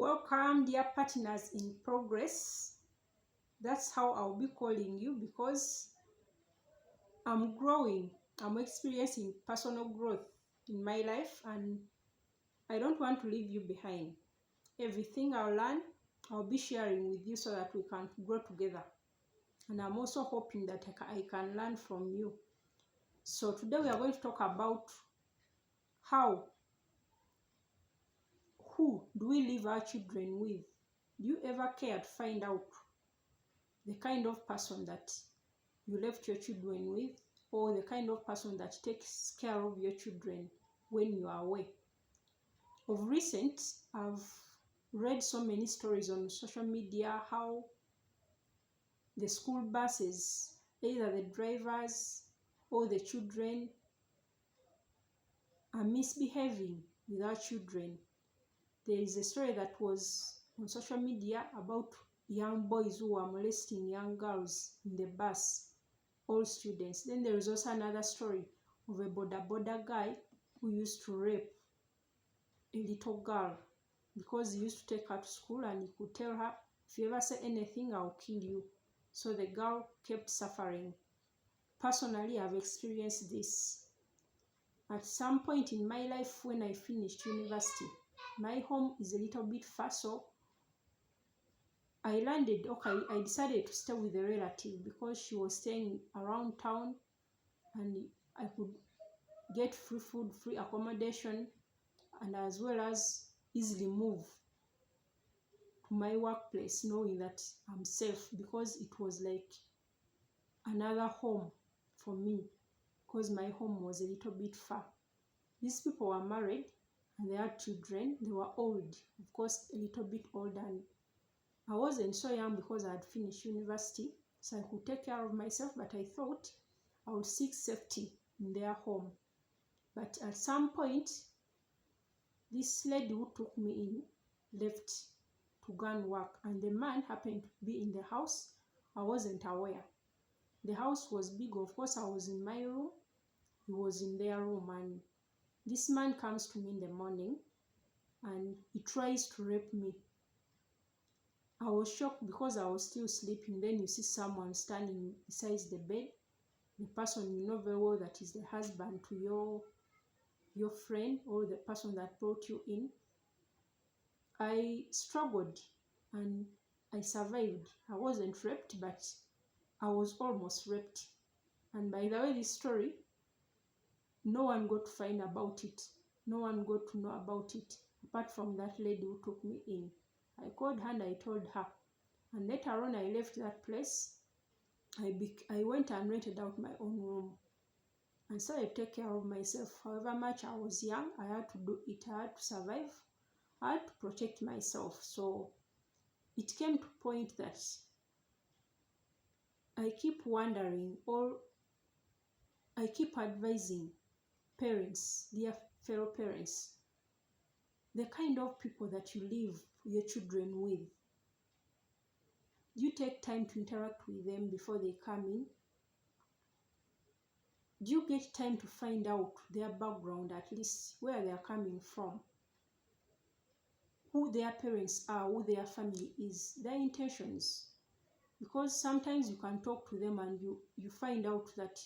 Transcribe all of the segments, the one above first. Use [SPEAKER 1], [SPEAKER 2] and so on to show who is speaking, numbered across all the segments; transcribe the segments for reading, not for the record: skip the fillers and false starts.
[SPEAKER 1] Welcome, dear partners in progress. That's how I'll be calling you because I'm growing. I'm experiencing personal growth in my life and I don't want to leave you behind. Everything I'll learn, I'll be sharing with you so that we can grow together. And I'm also hoping that I can learn from you. So today we are going to talk about who do we leave our children with? Do you ever care to find out the kind of person that you left your children with, or the kind of person that takes care of your children when you are away? Of recent, I've read so many stories on social media how the school buses, either the drivers or the children, are misbehaving with our children. There is a story that was on social media about young boys who were molesting young girls in the bus, all students. Then there is also another story of a boda guy who used to rape a little girl because he used to take her to school and he could tell her, if you ever say anything, I'll kill you. So the girl kept suffering. Personally, I've experienced this. At some point in my life when I finished university, my home is a little bit far, so I decided to stay with a relative because she was staying around town and I could get free food, free accommodation, and as well as easily move to my workplace knowing that I'm safe, because it was like another home for me because my home was a little bit far. These people were married and they had children. They were old, of course, a little bit older. And I wasn't so young because I had finished university, so I could take care of myself, but I thought I would seek safety in their home. But at some point, this lady who took me in left to go and work, and the man happened to be in the house. I wasn't aware. The house was big, of course. I was in my room, he was in their room, and this man comes to me in the morning and he tries to rape me. I was shocked because I was still sleeping. Then you see someone standing beside the bed, the person you know very well that is the husband to your friend or the person that brought you in. I struggled and I survived. I wasn't raped, but I was almost raped. And by the way, this story, no one got to find about it. No one got to know about it, apart from that lady who took me in. I called her and I told her. And later on, I left that place. I went and rented out my own room and started to take care of myself. However much I was young, I had to do it. I had to survive. I had to protect myself. So it came to a point that I keep wondering, or I keep advising parents, dear fellow parents, the kind of people that you leave your children with. Do you take time to interact with them before they come in? Do you get time to find out their background, at least where they are coming from, who their parents are, who their family is, their intentions? Because sometimes you can talk to them and you find out that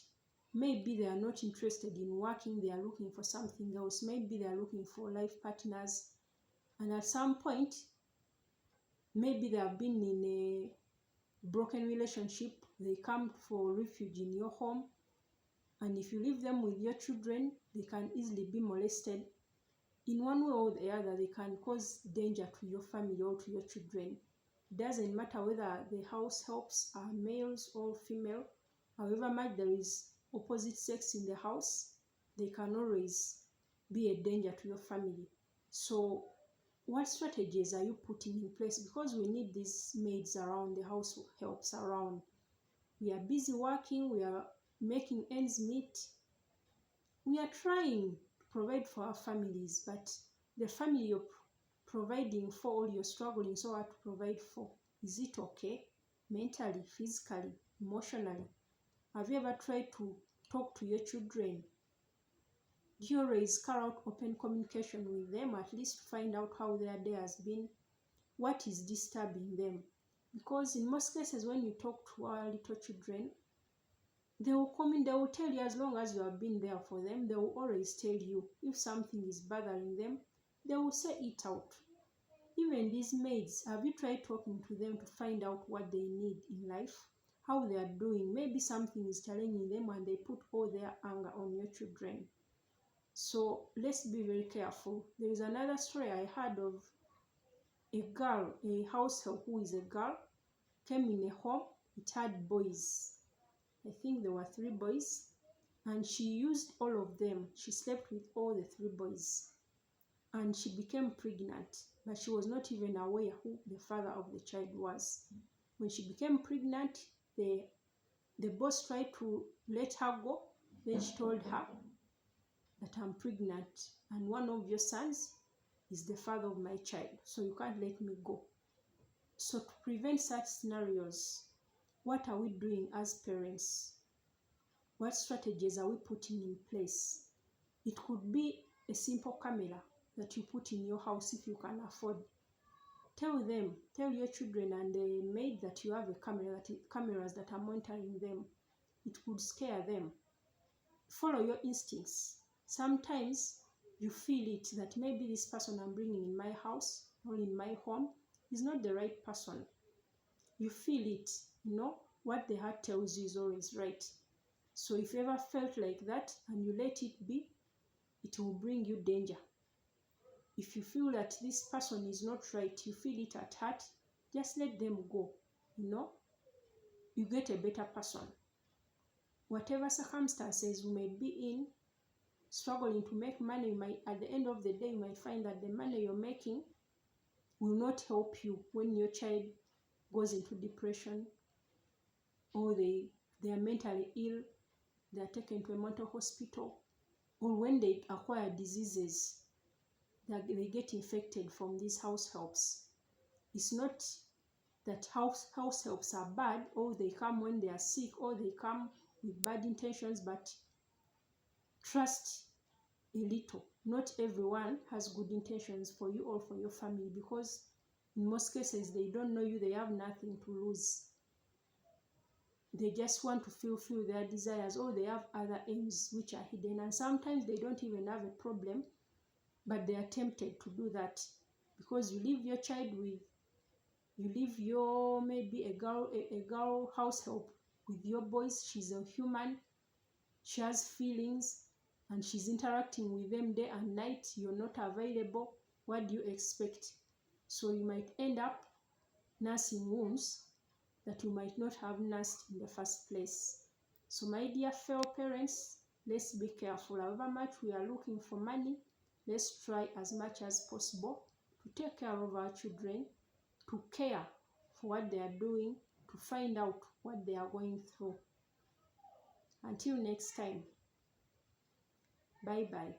[SPEAKER 1] maybe they are not interested in working, they are looking for something else. Maybe they are looking for life partners. And at some point, maybe they have been in a broken relationship. They come for refuge in your home. And if you leave them with your children, they can easily be molested. In one way or the other, they can cause danger to your family or to your children. It doesn't matter whether the house helps are males or female. However much there is opposite sex in the house, they can always be a danger to your family. So what strategies are you putting in place? Because we need these maids around, the house helps around. We are busy working, we are making ends meet. We are trying to provide for our families, but the family you're providing for, you're struggling so hard to provide for, is it okay? Mentally, physically, emotionally? Have you ever tried to talk to your children? Do you always carry out open communication with them, at least to find out how their day has been? what is disturbing them. Because in most cases, when you talk to our little children, they will come in, they will tell you, as long as you have been there for them, they will always tell you if something is bothering them, they will say it out. Even these maids, have you tried talking to them to find out what they need in life, how they are doing? Maybe something is challenging them and they put all their anger on your children. So let's be very careful. There is another story I heard of a girl, a household who is a girl, came in a home, it had boys. I think there were 3 boys, and she used all of them. She slept with all the 3 boys, and she became pregnant, but she was not even aware who the father of the child was. When she became pregnant, the boss tried to let her go. Then she told her that I'm pregnant, and one of your sons is the father of my child, so you can't let me go. So to prevent such scenarios, what are we doing as parents? What strategies are we putting in place? It could be a simple camera that you put in your house if you can afford. Tell your children and the maid that you have a camera, cameras that are monitoring them. It could scare them. Follow your instincts. Sometimes you feel it that maybe this person I'm bringing in my house or in my home is not the right person. You feel it, what the heart tells you is always right. So if you ever felt like that and you let it be, it will bring you danger. If you feel that this person is not right, you feel it at heart, just let them go. You get a better person. Whatever circumstances you may be in, struggling to make money, at the end of the day, you might find that the money you're making will not help you when your child goes into depression, or they are mentally ill, they are taken to a mental hospital, or when they acquire diseases, they get infected from these house helps. It's not that house helps are bad, or they come when they are sick, or they come with bad intentions, but trust a little. Not everyone has good intentions for you or for your family, because in most cases they don't know you, they have nothing to lose. They just want to fulfill their desires, or they have other aims which are hidden, and sometimes they don't even have a problem, but they are tempted to do that because you leave your child with, you leave your maybe a girl house help with your boys. She's a human, she has feelings, and she's interacting with them day and night. You're not available. What do you expect? So you might end up nursing wounds that you might not have nursed in the first place. So my dear fellow parents, let's be careful. However much we are looking for money, let's try as much as possible to take care of our children, to care for what they are doing, to find out what they are going through. Until next time, bye-bye.